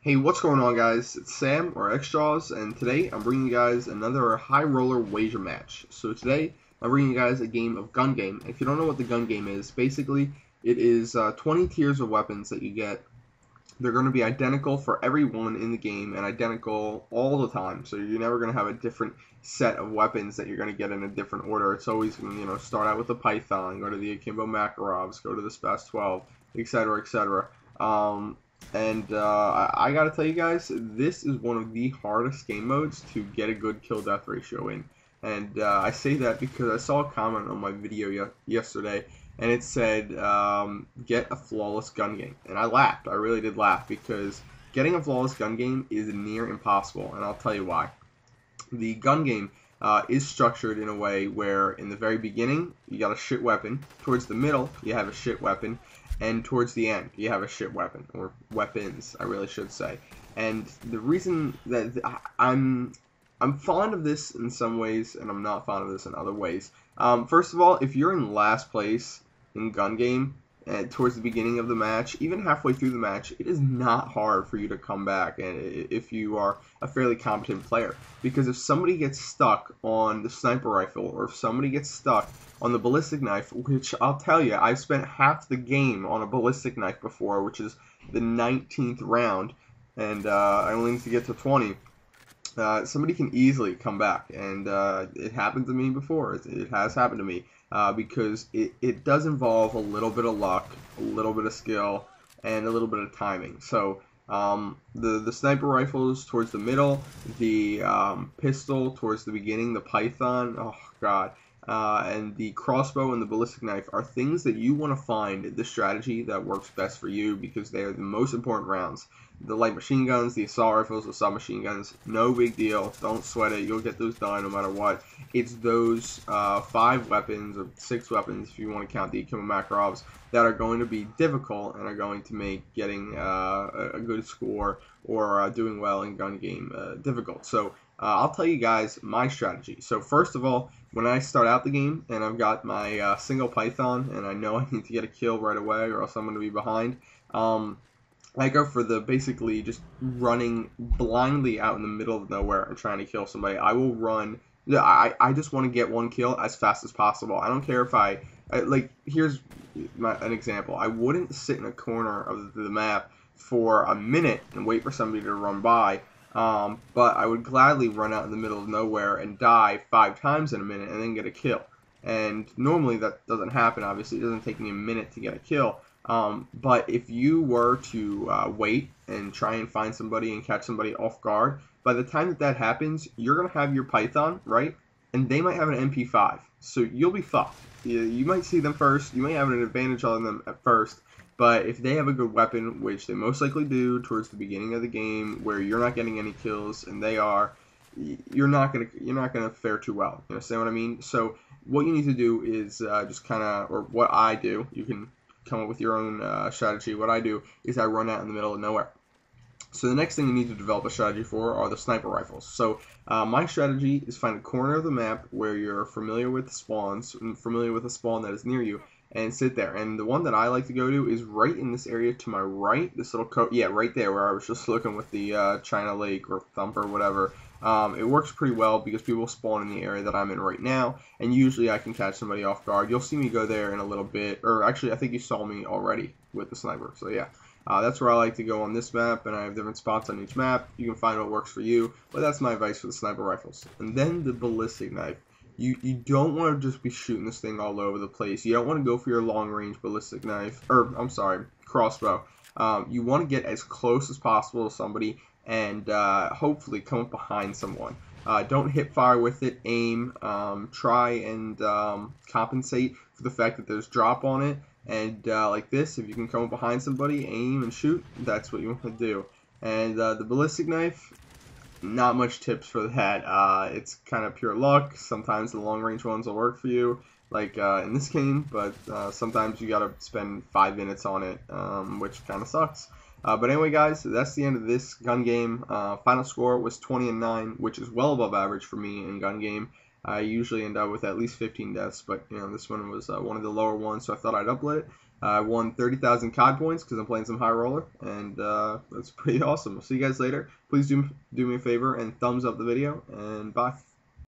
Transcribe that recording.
Hey, what's going on, guys? It's Sam, or Xjaws, and today I'm bringing you guys another high roller wager match. So today I'm bringing you guys a game of gun game. If you don't know what the gun game is, basically it is 20 tiers of weapons that you get. They're going to be identical for everyone in the game and identical all the time. So you're never going to have a different set of weapons that you're going to get in a different order. It's always going to, start out with the Python, go to the Akimbo Makarovs, go to the Spaz 12, etc., etc. I gotta tell you guys, this is one of the hardest game modes to get a good kill death ratio in. And I say that because I saw a comment on my video yesterday, and it said, get a flawless gun game. And I laughed. I really did laugh, because getting a flawless gun game is near impossible, and I'll tell you why. The gun game is structured in a way where in the very beginning, you got a shit weapon. Towards the middle, you have a shit weapon. And towards the end, you have a shit weapon, or weapons, I really should say. And the reason that I'm fond of this in some ways, and I'm not fond of this in other ways. First of all, if you're in last place in gun game, towards the beginning of the match, even halfway through the match, it is not hard for you to come back, and if you are a fairly competent player. Because if somebody gets stuck on the sniper rifle, or if somebody gets stuck on the ballistic knife, which I'll tell you, I've spent half the game on a ballistic knife before, which is the 19th round, and I only need to get to 20. Somebody can easily come back, and it happened to me before. It has happened to me, because it does involve a little bit of luck, a little bit of skill, and a little bit of timing. So the sniper rifles towards the middle, the pistol towards the beginning, the Python, oh god, and the crossbow and the ballistic knife are things that you want to find the strategy that works best for you, because they are the most important rounds. The light machine guns, the assault rifles, the submachine guns, no big deal. Don't sweat it. You'll get those done no matter what. It's those 5 weapons, or 6 weapons if you want to count the Akimbo Makarovs, that are going to be difficult and are going to make getting a good score or doing well in gun game difficult. So I'll tell you guys my strategy. So first of all, when I start out the game and I've got my single Python and I know I need to get a kill right away or else I'm going to be behind, I go for the basically just running blindly out in the middle of nowhere and trying to kill somebody. I will run. I just want to get one kill as fast as possible. I don't care if like, here's an example. I wouldn't sit in a corner of the map for a minute and wait for somebody to run by. But I would gladly run out in the middle of nowhere and die 5 times in a minute and then get a kill. And normally that doesn't happen, obviously. It doesn't take me a minute to get a kill. But if you were to wait and try and find somebody and catch somebody off guard, by the time that happens, you're going to have your Python, right? And they might have an MP5. So you'll be fucked. You might see them first. You might have an advantage on them at first. But if they have a good weapon, which they most likely do towards the beginning of the game, where you're not getting any kills and they are, you're not gonna fare too well. You understand what I mean? So what you need to do is just kind of, or what I do, you can come up with your own strategy. What I do is I run out in the middle of nowhere. So the next thing you need to develop a strategy for are the sniper rifles. So my strategy is find a corner of the map where you're familiar with the spawns, and familiar with a spawn that is near you, and sit there. And the one that I like to go to is right in this area to my right, this little yeah, right there where I was just looking with the China Lake or Thumper, whatever. It works pretty well because people spawn in the area that I'm in right now, and usually I can catch somebody off guard. You'll see me go there in a little bit, or actually I think you saw me already with the sniper, so yeah. That's where I like to go on this map, and I have different spots on each map. You can find what works for you, but that's my advice for the sniper rifles. And then the ballistic knife. You don't want to just be shooting this thing all over the place. You don't want to go for your long-range ballistic knife, or I'm sorry, crossbow. You want to get as close as possible to somebody and hopefully come up behind someone. Don't hip fire with it, aim, try and compensate for the fact that there's drop on it. And like this, if you can come up behind somebody, aim and shoot, that's what you want to do. And the ballistic knife, not much tips for that. It's kind of pure luck. Sometimes the long range ones will work for you, like in this game, but sometimes you gotta spend 5 minutes on it, which kind of sucks. But anyway, guys, that's the end of this gun game. Final score was 20-9, which is well above average for me in gun game. I usually end up with at least 15 deaths, but this one was one of the lower ones, so I thought I'd upload it. I won 30,000 COD points because I'm playing some high roller, and that's pretty awesome. I'll see you guys later. Please do me a favor and thumbs up the video, and bye.